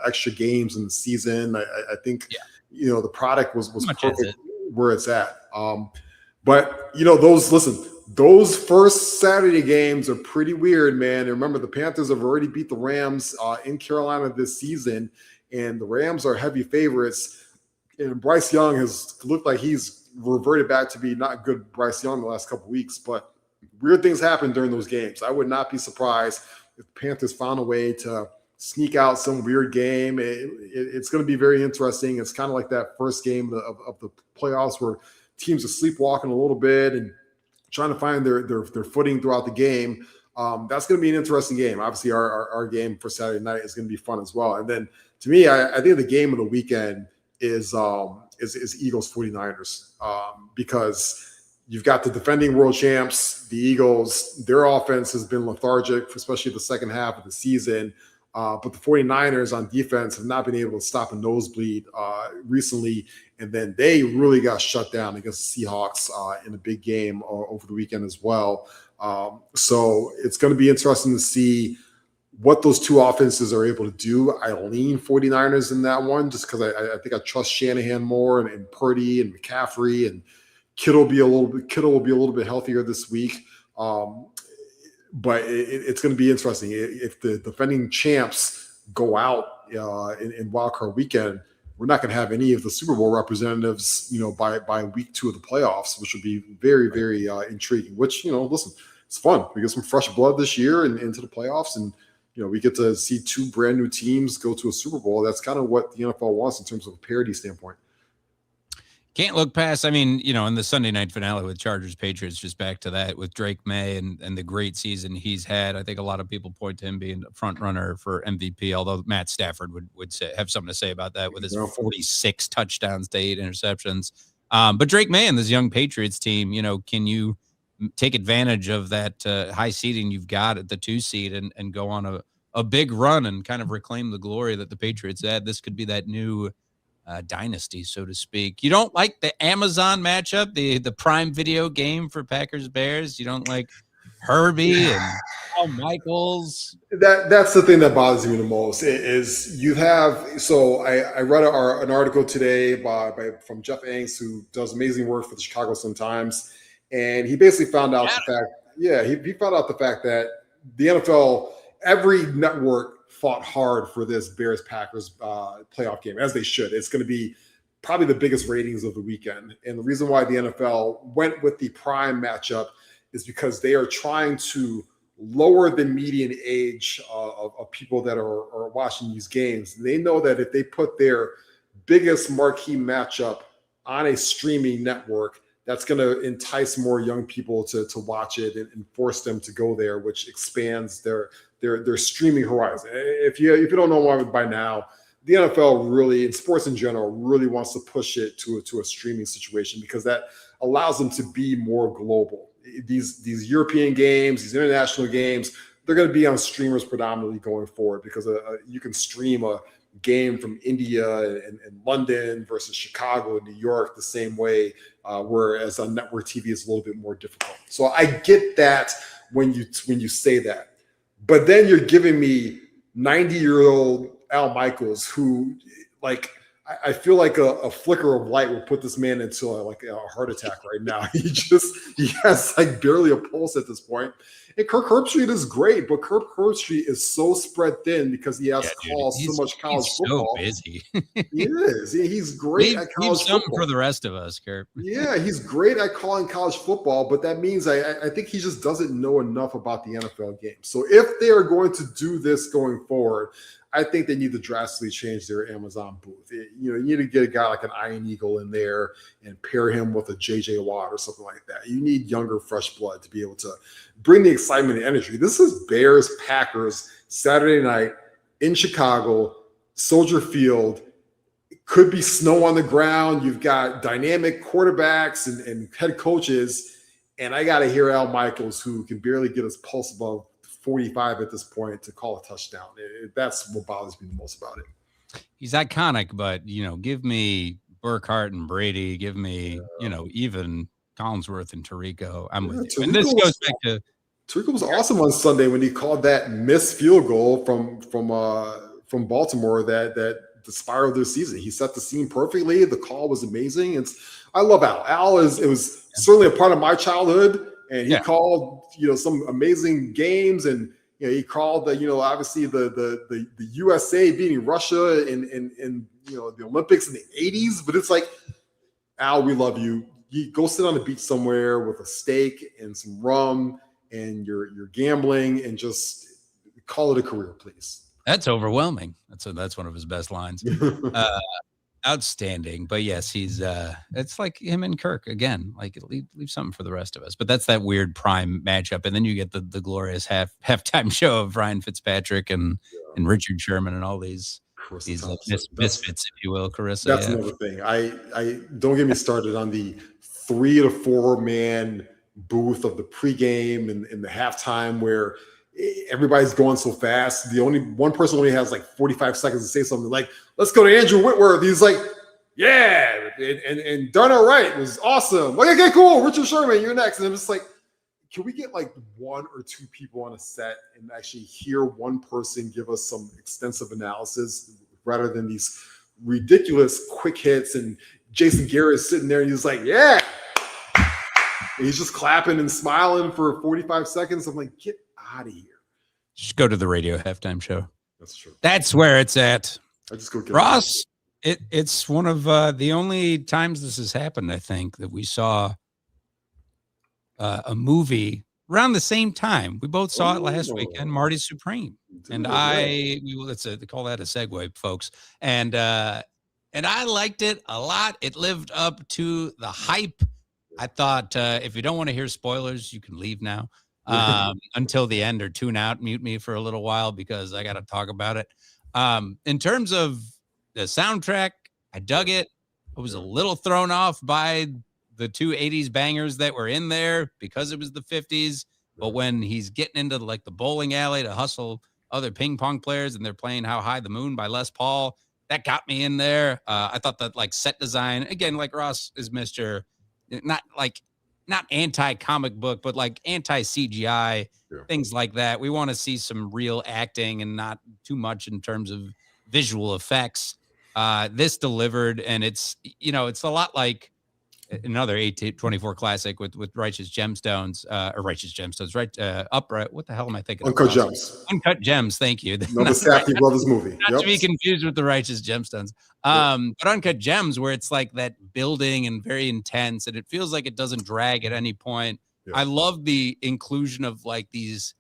extra games in the season. I think, the product was perfect where it's at. But, those first Saturday games are pretty weird, man. And remember, the Panthers have already beat the Rams in Carolina this season, and the Rams are heavy favorites. And Bryce Young has looked like he's reverted back to be not good Bryce Young the last couple of weeks, but weird things happen during those games. I would not be surprised if the Panthers found a way to sneak out some weird game. It's going to be very interesting. It's kind of like that first game of the playoffs where teams are sleepwalking a little bit and trying to find their footing throughout the game. That's going to be an interesting game. Obviously, our game for Saturday night is going to be fun as well. And then, to me, I think the game of the weekend is Eagles 49ers, because you've got the defending world champs, the Eagles. Their offense has been lethargic, especially the second half of the season. But the 49ers on defense have not been able to stop a nosebleed recently. And then they really got shut down against the Seahawks in a big game over the weekend as well. So it's going to be interesting to see what those two offenses are able to do. I lean 49ers in that one just because I think I trust Shanahan more, and Purdy and McCaffrey, and Kittle will be a little bit healthier this week. But it's going to be interesting. If the defending champs go out in wildcard weekend, we're not going to have any of the Super Bowl representatives, by week 2 of the playoffs, which would be very, very intriguing. Which, listen, it's fun. We get some fresh blood this year and into the playoffs, and we get to see 2 brand new teams go to a Super Bowl. That's kind of what the NFL wants in terms of a parity standpoint. Can't look past, in the Sunday night finale with Chargers Patriots, just back to that with Drake May and the great season he's had. I think a lot of people point to him being a front runner for MVP, although Matt Stafford would have something to say about that with his 46 touchdowns to 8 interceptions. But Drake May and this young Patriots team, can you take advantage of that high seeding you've got at the 2 seed and go on a big run and kind of reclaim the glory that the Patriots had? This could be that new dynasty, so to speak. You don't like the Amazon matchup, the Prime Video game for Packers Bears? You don't like Herbie and Al Michaels? That's the thing that bothers me the most is you have. So I read an article today from Jeff Angst, who does amazing work for the Chicago Sun-Times, and he basically found out he found out the fact that the NFL, every network fought hard for this Bears-Packers playoff game, as they should. It's going to be probably the biggest ratings of the weekend. And the reason why the NFL went with the prime matchup is because they are trying to lower the median age of people that are watching these games. They know that if they put their biggest marquee matchup on a streaming network, that's going to entice more young people to watch it and force them to go there, which expands their streaming horizon. If you don't know why by now, the NFL really, and sports in general, really wants to push it to a streaming situation because that allows them to be more global. These European games, these international games, they're going to be on streamers predominantly going forward because you can stream a game from India and London versus Chicago and New York the same way, whereas on network TV is a little bit more difficult. So I get that when you say that. But then you're giving me 90-year-old Al Michaels, who, like, I feel like a flicker of light will put this man into a heart attack right now. He has like barely a pulse at this point. And Kirk Herbstreit is great, but Kirk Herbstreit is so spread thin because he has to dude, call so much college he's football. So busy. He is. He's great at college football. For the rest of us, Kurt. Yeah, he's great at calling college football, but that means I think he just doesn't know enough about the NFL game. So if they are going to do this going forward, I think they need to drastically change their Amazon booth. You need to get a guy like an Iron Eagle in there and pair him with a J.J. Watt or something like that. You need younger, fresh blood to be able to bring the excitement and energy. This is Bears-Packers Saturday night in Chicago, Soldier Field. It could be snow on the ground. You've got dynamic quarterbacks and head coaches. And I got to hear Al Michaels, who can barely get his pulse above 45 at this point, to call a touchdown. That's what bothers me the most about it. He's iconic, but give me Burkhardt and Brady. Give me, even Collinsworth and Tirico. I'm with you. And this goes back to Tirico was awesome on Sunday when he called that missed field goal from Baltimore that spiraled their season. He set the scene perfectly. The call was amazing. I love Al. It was certainly a part of my childhood. And he called, some amazing games, and he called obviously the USA beating Russia in the Olympics in the 80s. But it's like, Al, we love you. You go sit on the beach somewhere with a steak and some rum, and you're gambling, and just call it a career, please. That's overwhelming. That's one of his best lines. Outstanding. But yes, he's it's like him and Kirk again, like leave something for the rest of us. But that's that weird prime matchup. And then you get the glorious halftime show of Ryan Fitzpatrick and Richard Sherman and all these misfits, if you will. Carissa. That's another thing. I don't get me started on the 3 to 4 man booth of the pregame and the halftime where everybody's going so fast. The only one person only has like 45 seconds to say something, like, let's go to Andrew Whitworth. He's like, yeah, and Darnell Wright was awesome. Like, okay, cool. Richard Sherman, you're next. And I'm just like, can we get like 1 or 2 people on a set and actually hear one person give us some extensive analysis rather than these ridiculous quick hits? And Jason Garrett is sitting there and he's like, yeah. And he's just clapping and smiling for 45 seconds. I'm like, get out of here. Just go to the radio halftime show. That's true. That's where it's at. I just go get Ross. It's one of the only times this has happened, I think, that we saw a movie around the same time. We both saw it last weekend, Marty Supreme. And they call that a segue, folks. And I liked it a lot. It lived up to the hype. I thought if you don't want to hear spoilers, you can leave now until the end, or tune out, mute me for a little while, because I got to talk about it. In terms of the soundtrack, I dug it. I was a little thrown off by the 2 80s bangers that were in there because it was the 50s. But when he's getting into like the bowling alley to hustle other ping pong players and they're playing How High the Moon by Les Paul, that got me in there. I thought that like set design, again, like Ross is Mr. Not anti-comic book, but like anti-CGI, things like that. We want to see some real acting and not too much in terms of visual effects. This delivered, and it's a lot like another 1824 classic with Righteous Gemstones, right? Upright. What the hell am I thinking? Uncut Gems. Uncut Gems. Thank you. The Safdie Brothers movie. Not to be confused with the Righteous Gemstones. But Uncut Gems, where it's like that building and very intense, and it feels like it doesn't drag at any point. Yeah. I love the inclusion of like these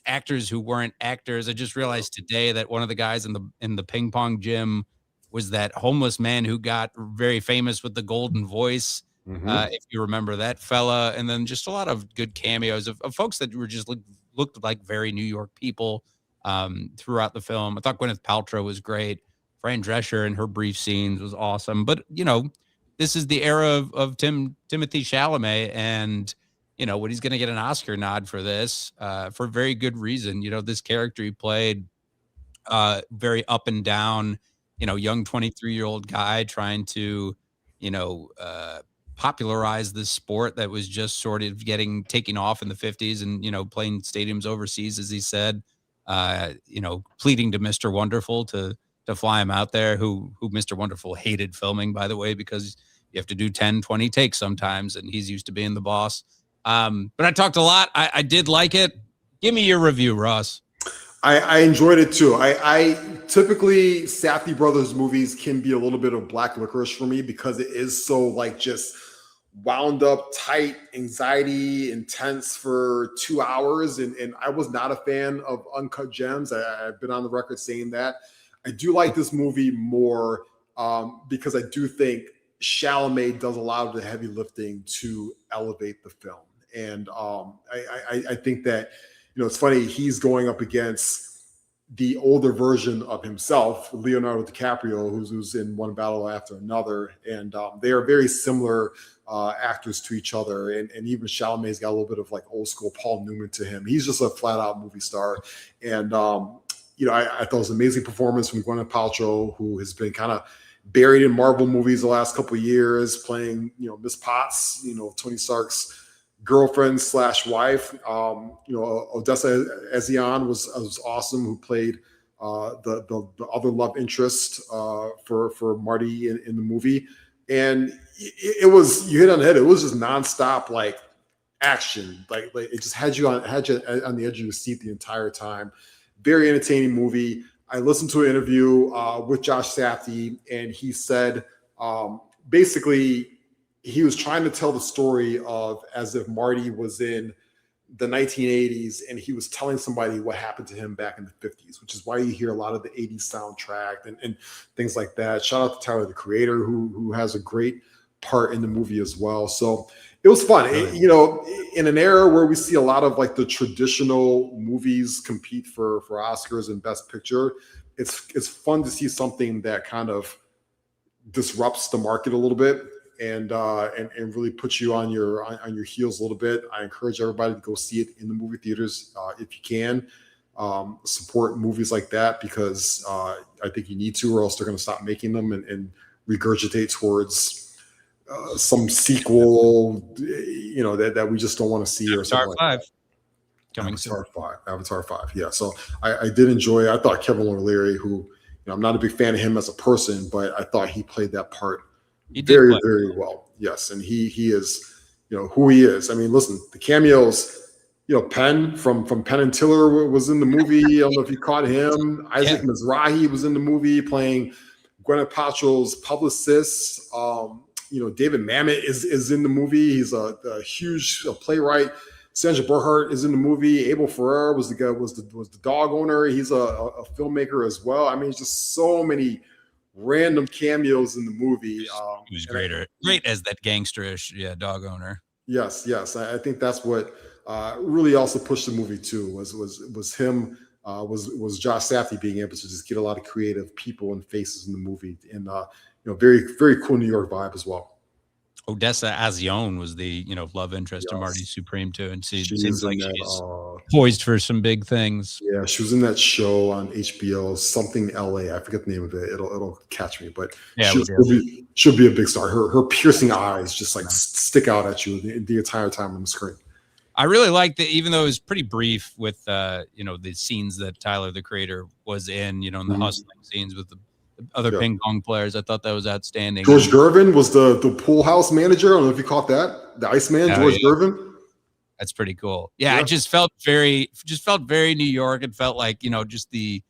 actors who weren't actors. I just realized today that one of the guys in the ping pong gym was that homeless man who got very famous with the golden voice. If you remember that fella. And then just a lot of good cameos of folks that were just looked like very New York people throughout the film. I thought Gwyneth Paltrow was great. Fran Drescher in her brief scenes was awesome. But, this is the era of Timothy Chalamet, and, when he's going to get an Oscar nod for this, for very good reason. This character he played, very up and down, young 23-year-old guy trying to, popularize this sport that was just sort of taking off in the 50s and, playing stadiums overseas, as he said, pleading to Mr. Wonderful to fly him out there, who Mr. Wonderful hated filming, by the way, because you have to do 10, 20 takes sometimes, and he's used to being the boss. But I talked a lot. I did like it. Give me your review, Ross. I enjoyed it too. I typically Safdie brothers movies can be a little bit of black licorice for me because it is so like just wound up, tight, anxiety, intense for 2 hours. And I was not a fan of Uncut Gems. I've been on the record saying that. I do like this movie more because I do think Chalamet does a lot of the heavy lifting to elevate the film. And I think that, it's funny, he's going up against the older version of himself, Leonardo DiCaprio, who's in one battle after another. And they are very similar actors to each other. And even Chalamet's got a little bit of like old school Paul Newman to him. He's just a flat out movie star. And, I thought it was an amazing performance from Gwyneth Paltrow, who has been kind of buried in Marvel movies the last couple of years, playing, Miss Potts, Tony Stark's girlfriend / wife. Odessa Ezion was awesome, who played the other love interest for Marty in the movie. And it was, you hit on the head, it was just nonstop like action. Like it just had you on the edge of your seat the entire time. Very entertaining movie. I listened to an interview with Josh Safdie, and he said basically he was trying to tell the story of as if Marty was in the 1980s and he was telling somebody what happened to him back in the 50s, which is why you hear a lot of the 80s soundtrack and things like that. Shout out to Tyler, the creator, who has a great part in the movie as well. So it was fun. In an era where we see a lot of like the traditional movies compete for Oscars and Best Picture, it's fun to see something that kind of disrupts the market a little bit and really puts you on your heels a little bit. I encourage everybody to go see it in the movie theaters if you can. Support movies like that because I think you need to, or else they're going to stop making them and regurgitate towards some sequel, that we just don't want to see. Avatar or something 5. Like Coming Avatar 5. Yeah. So I did enjoy it. I thought Kevin O'Leary, who, I'm not a big fan of him as a person, but I thought he played that part very, very well. Yes. And he is, who he is. I mean, listen, the cameos, Penn from Penn and Teller was in the movie. I don't know if you caught him. Isaac Mizrahi was in the movie playing Gwyneth Paltrow's publicist. David Mamet is in the movie. He's a huge playwright. Sandra Burkhart is in the movie. Abel Ferrara was the dog owner. He's a filmmaker as well. I mean, it's just so many random cameos in the movie. He was great as that gangsterish dog owner. Yes. I think that's what really also pushed the movie too. Was him. Was Josh Safdie being able to just get a lot of creative people and faces in the movie, and very, very cool New York vibe as well. Odessa Azion was the love interest to Marty Supreme too, and she seems like she's poised for some big things. Yeah, she was in that show on HBO, something LA. I forget the name of it. It'll catch me, but she'll be a big star. Her piercing eyes just like stick out at you the entire time on the screen. I really liked that, even though it was pretty brief with the scenes that Tyler, the creator, was in, in the hustling scenes with the other ping pong players. I thought that was outstanding. George Gervin was the pool house manager. I don't know if you caught that. The Iceman, George Gervin. That's pretty cool. Yeah, I just felt very New York. It felt like, just the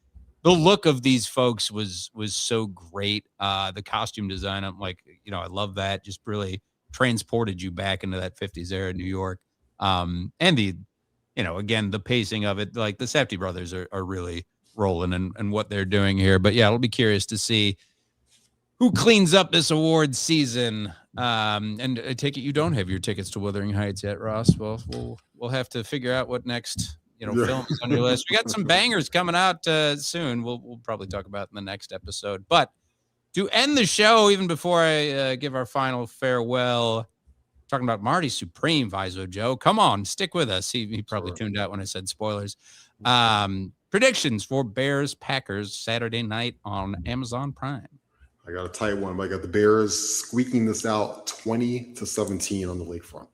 look of these folks was so great. The costume design, I'm like, I love that. Just really transported you back into that 50s era New York. And the, again, the pacing of it, like the Safdie brothers are really rolling and what they're doing here. But yeah, I'll be curious to see who cleans up this award season. And I take it you don't have your tickets to Wuthering Heights yet, Ross. Well, we'll have to figure out what next, film is on your list. We got some bangers coming out soon. We'll probably talk about in the next episode. But to end the show, even before I give our final farewell, talking about Marty Supreme, Viso Joe. Come on, stick with us. He probably tuned out when I said spoilers. Predictions for Bears-Packers Saturday night on Amazon Prime. I got a tight one, but I got the Bears squeaking this out 20-17 on the lakefront.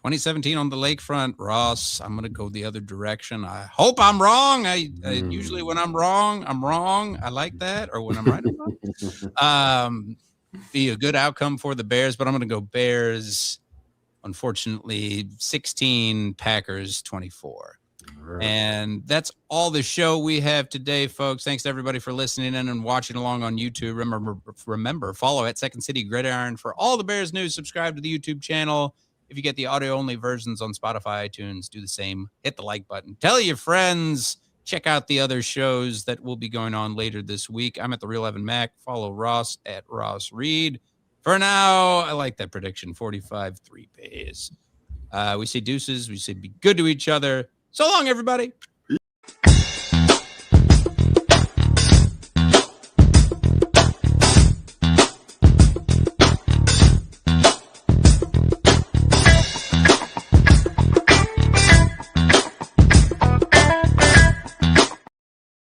2017 on the lakefront. Ross, I'm going to go the other direction. I hope I'm wrong. I usually when I'm wrong. I like that. Or when I'm right, I'm wrong. Be a good outcome for the Bears, but I'm going to go Bears, unfortunately, 16, Packers 24. And that's all the show we have today, folks. Thanks to everybody for listening in and watching along on YouTube. Remember, follow at Second City Gridiron for all the Bears news. Subscribe to the YouTube channel. If you get the audio-only versions on Spotify, iTunes, do the same. Hit the like button. Tell your friends. Check out the other shows that will be going on later this week. I'm at The Real Evan Mack. Follow Ross at Ross Reed. For now, I like that prediction, 45 3 Bears. We say deuces. We say be good to each other. So long, everybody.